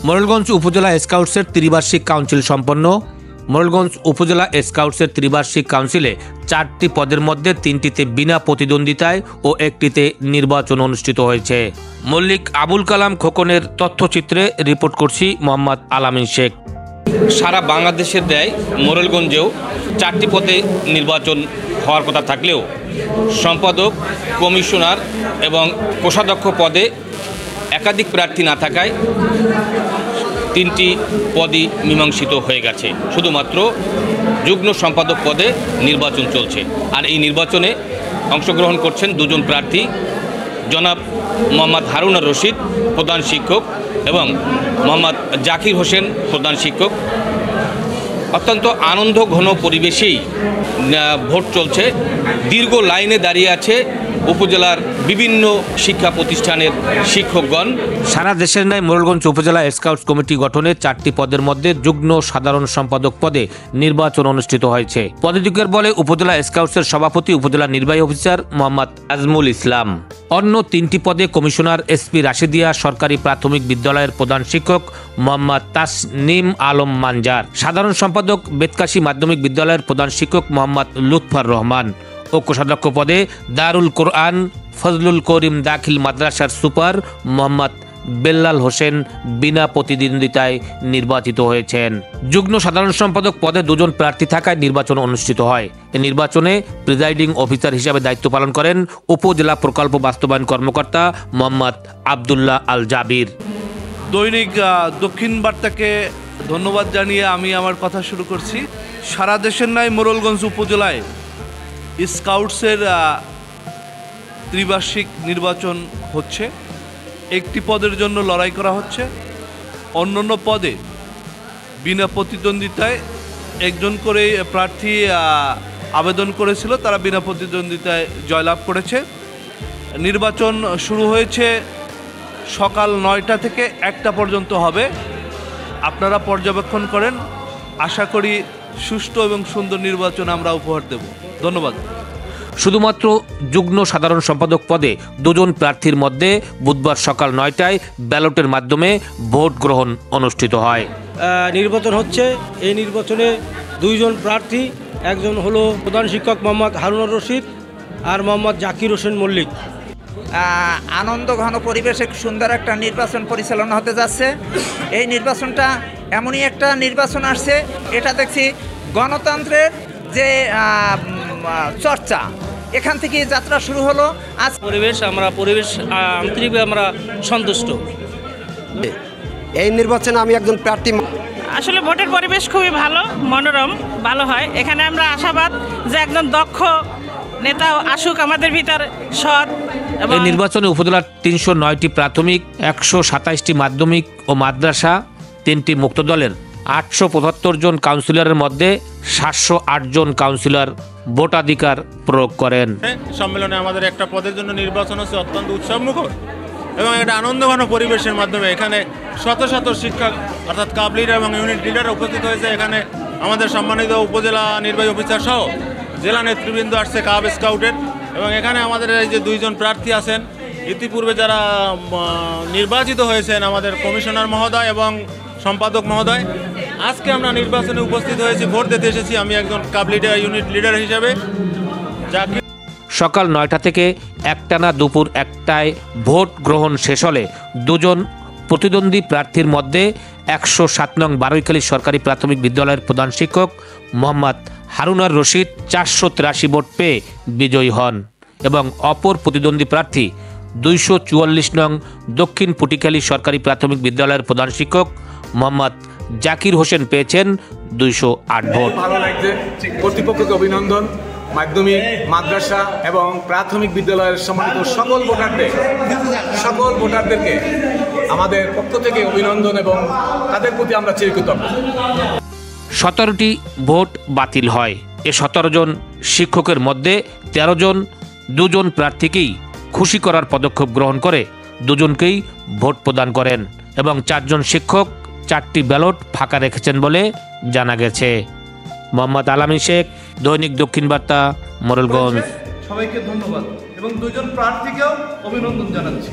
মোরেলগঞ্জ উপজেলা স্কাউটসের ত্রিবার্ষিক কাউন্সিল সম্পন্ন। মোরেলগঞ্জ উপজেলা স্কাউটসের ত্রিবার্ষিক কাউন্সিলে 4টি পদের মধ্যে 3টিতে বিনা প্রতিদ্বন্দ্বিতায় ও 1টিতে নির্বাচন অনুষ্ঠিত হয়েছে। মল্লিক আবুল কালাম খোকনের তথ্যচিত্রে রিপোর্ট করছি মোহাম্মদ আলামিন শেখ। সারা বাংলাদেশের ন্যায় মোরেলগঞ্জেও 4টি পদে নির্বাচন হওয়ার কথা থাকলেও সম্পাদক, কমিশনার এবং কোষাধ্যক্ষ পদে একাধিক প্রার্থী না থাকায় 3টি পদই মীমাংসিত হয়ে গেছে। শুধুমাত্র যুগ্ম সম্পাদক পদে নির্বাচন চলছে। আর এই নির্বাচনে অংশগ্রহণ করছেন 2 জন প্রার্থী, জনাব মোহাম্মদ হারুনার রশিদ প্রধান শিক্ষক এবং মোহাম্মদ জাকির হোসেন প্রধান শিক্ষক। অত্যন্ত আনন্দ ঘন পরিবেশেই ভোট চলছে। দীর্ঘ লাইনে দাঁড়িয়ে আছে উপজেলার বিভিন্ন শিক্ষা প্রতিষ্ঠানের শিক্ষকগণ। সারা দেশের ন্যায় মোরেলগঞ্জ উপজেলা স্কাউটস কমিটি গঠনে 4টি পদের মধ্যে যুগ্ম সাধারণ সম্পাদক পদে নির্বাচন অনুষ্ঠিত হয়েছে। পদাধিকার বলে উপজেলা স্কাউটসের সভাপতি উপজেলা নির্বাহী অফিসার মোহাম্মদ আজমুল ইসলাম। অন্য 3টি পদে কমিশনার এসপি রাশিদিয়া সরকারি প্রাথমিক বিদ্যালয়ের প্রধান শিক্ষক মোহাম্মদ তাসনিম আলম মানজার, সাধারণ সম্পাদক বেতকাশী মাধ্যমিক বিদ্যালয়ের প্রধান শিক্ষক মোহাম্মদ লুৎফর রহমান ও কোষাধ্যক্ষ পদে দারুল কোরআন ফজলুল করিম দাখিল মাদ্রাসার সুপার মোহাম্মদ বেল্লাল হোসেন বিনা প্রতিদ্বন্দ্বিতায় নির্বাচিত হয়েছেন। যুগ্ম সাধারণ সম্পাদক পদে 2 জন প্রার্থী থাকায় নির্বাচন অনুষ্ঠিত হয়। এই নির্বাচনে প্রিজাইডিং অফিসার হিসেবে দায়িত্ব পালন করেন উপজেলা প্রকল্প বাস্তবায়ন কর্মকর্তা মোহাম্মদ আবদুল্লাহ আল জাবির। দৈনিক দক্ষিণ বার্তাকে ধন্যবাদ জানিয়ে আমি আমার কথা শুরু করছি। সারা দেশের ন্যায় মোরেলগঞ্জ উপজেলায় স্কাউটসের ত্রিবার্ষিক নির্বাচন হচ্ছে। 1টি পদের জন্য লড়াই করা হচ্ছে। অন্যান্য পদে বিনা প্রতিদ্বন্দ্বিতায় 1 জন করে প্রার্থী আবেদন করেছিল, তারা বিনা প্রতিদ্বন্দ্বিতায় জয়লাভ করেছে। নির্বাচন শুরু হয়েছে সকাল 9টা থেকে 1টা পর্যন্ত হবে। আপনারা পর্যবেক্ষণ করেন। আশা করি সুষ্ঠু এবং সুন্দর নির্বাচন আমরা উপহার দেব। ধন্যবাদ। শুধুমাত্র যুগ্ম সাধারণ সম্পাদক পদে 2 জন প্রার্থীর মধ্যে বুধবার সকাল 9টায় ব্যালটের মাধ্যমে ভোট গ্রহণ অনুষ্ঠিত হয়। নির্বাচন হচ্ছে। এই নির্বাচনে 2 জন প্রার্থী, একজন হলো প্রধান শিক্ষক মোহাম্মদ হারুনার রশিদ আর মোহাম্মদ জাকির হোসেন মল্লিক। আনন্দ ঘন পরিবেশে সুন্দর একটা নির্বাচন পরিচালনা হতে যাচ্ছে। এই নির্বাচনটা এমনই একটা নির্বাচন আসছে, এটা দেখছি গণতন্ত্রের যে চর্চা, এখান থেকে যাত্রা শুরু হলো। আজ পরিবেশ আন্তরিকভাবে আমরা সন্তুষ্ট। এই নির্বাচনে আমি একজন প্রার্থী। আসলে ভোটের পরিবেশ খুবই ভালো, মনোরম, ভালো হয়। এখানে আমরা আশাবাদ যে একজন দক্ষ নেতা আসুক আমাদের ভিতর, সৎ। এই নির্বাচনে উপজেলার 309টি প্রাথমিক, 127টি মাধ্যমিক ও মাদ্রাসা, 3টি মুক্ত দলের 875 জন কাউন্সিলরের মধ্যে 708 জন কাউন্সিলর ভোটাধিকার প্রয়োগ করেন। সম্মেলনে আমাদের একটা পদের জন্য নির্বাচন হচ্ছে অত্যন্ত উৎসবমুখর এবং একটা আনন্দঘন পরিবেশের মাধ্যমে এখানে শত শত শিক্ষক অর্থাৎ কাব লিডার এবং ইউনিট লিডার উপস্থিত হয়েছে। এখানে আমাদের সম্মানিত উপজেলা নির্বাহী অফিসার সহ জেলা নেতৃবৃন্দ আসছে কাব স্কাউটের। এবং এখানে আমাদের এই যে 2 জন প্রার্থী আছেন, ইতিপূর্বে যারা নির্বাচিত হয়েছেন আমাদের কমিশনার মহোদয় এবং সম্পাদক মহোদয়। আজকে আমরা নির্বাচনে উপস্থিত হয়েছি, ভোট দিতে এসেছি। আমি একজন কাব লিডার ইউনিট লিডার হিসেবে। সকাল 9টা থেকে একটানা দুপুর 1টায় ভোট গ্রহণ শেষ হলে 2 জন প্রতিদ্বন্দ্বী প্রার্থীর মধ্যে 107 নং বারৈখালী সরকারি প্রাথমিক বিদ্যালয়ের প্রধান শিক্ষক মোহাম্মদ হারুনার রশিদ 483 ভোট পেয়ে বিজয়ী হন এবং অপর প্রতিদ্বন্দ্বী প্রার্থী 244 নং দক্ষিণ পুটিখালী সরকারি প্রাথমিক বিদ্যালয়ের প্রধান শিক্ষক মোহাম্মদ জাকির হোসেন পেয়েছেন 208 ভোট। ভালো লাগছে। কর্তৃপক্ষকে অভিনন্দন। মাধ্যমিক, মাদ্রাসা এবং প্রাথমিক বিদ্যালয়ের সম্মানিত সকল ভোটারদেরকে আমাদের পক্ষ থেকে অভিনন্দন এবং তাদের প্রতি আমরা চিরকৃতজ্ঞ। 17টি ভোট বাতিল হয়। এ 17 জন শিক্ষকের মধ্যে 13 জন 2 জন প্রার্থীকেই খুশি করার পদক্ষেপ গ্রহণ করে 2 জনকেই ভোট প্রদান করেন এবং 4 জন শিক্ষক 4টি ব্যালট ফাঁকা রেখেছেন বলে জানা গেছে। মোহাম্মদ আলামিন শেখ, দৈনিক দক্ষিণ বার্তা, মোরেলগঞ্জ। সবাইকে ধন্যবাদ এবং 2 জন প্রার্থীকেও অভিনন্দন জানাচ্ছি।